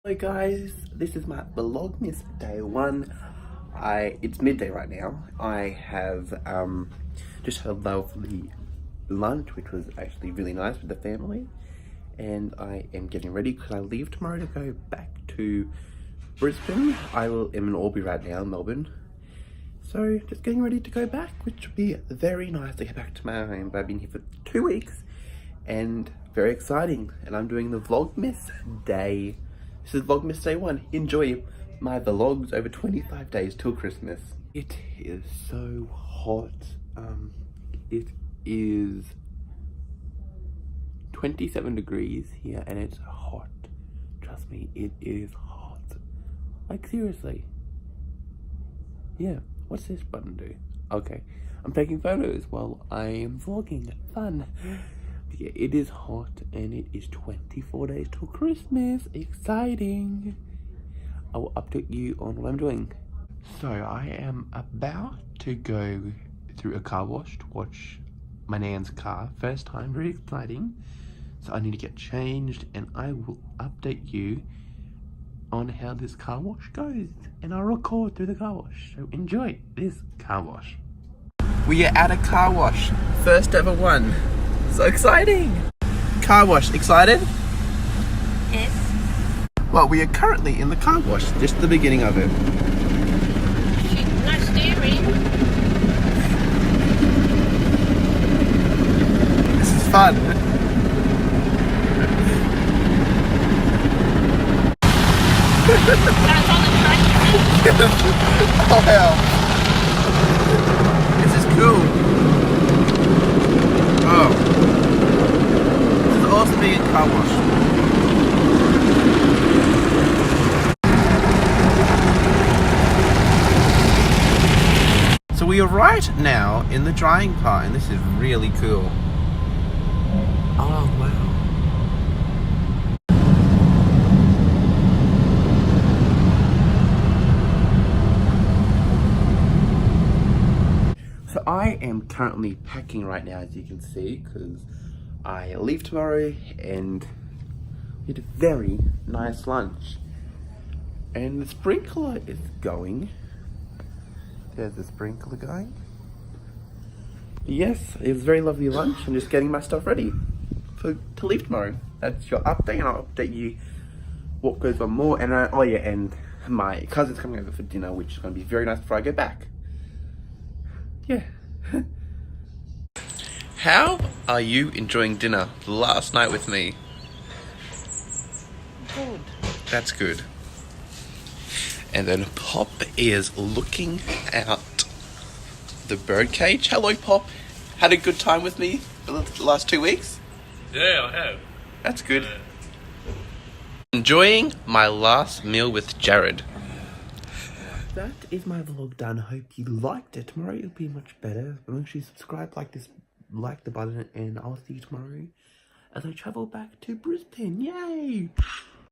Hello guys, this is my Vlogmas day one. It's midday right now. I have just had a lovely lunch, which was actually really nice with the family, and I am getting ready because I leave tomorrow to go back to Brisbane. I'm in Albury right now, Melbourne. So just getting ready to go back, which will be very nice to get back to my home. But I've been here for 2 weeks and very exciting. And I'm doing the Vlogmas day. This is Vlogmas day one. Enjoy my vlogs over 25 days till Christmas. It is so hot. It is 27 degrees here and it's hot. Trust me, it is hot. Like seriously. Yeah. What's this button do? Okay, I'm taking photos while I am vlogging. Fun. But yeah, it is hot and it is 24 days till Christmas. Exciting. I will update you on what I'm doing. So I am about to go through a car wash to watch my nan's car. First time, very exciting. So I need to get changed and I will update you on how this car wash goes, and I'll record through the car wash, so enjoy this car wash. We are at a car wash, first ever one. So exciting! Car wash, excited? Yes. Well, we are currently in the car wash, just the beginning of it. No steering. This is fun. Oh hell. This is cool. Oh. This is awesome being a car wash. So we are right now in the drying part and this is really cool. Oh wow. So I am currently packing right now, as you can see, because I leave tomorrow and we had a very nice lunch. And the sprinkler is going. There's the sprinkler going. Yes, it was a very lovely lunch. I'm just getting my stuff ready to leave tomorrow. That's your update, and I'll update you what goes on more. And oh yeah, and my cousin's coming over for dinner, which is going to be very nice before I go back. Yeah. How are you enjoying dinner last night with me? Good. That's good. And then Pop is looking out the birdcage. Hello, Pop. Had a good time with me for the last 2 weeks? Yeah, I have. That's good. Enjoying my last meal with Jared. That is my vlog done. I hope you liked it. Tomorrow it'll be much better. Make sure you subscribe, like the button, and I'll see you tomorrow as I travel back to Brisbane. Yay!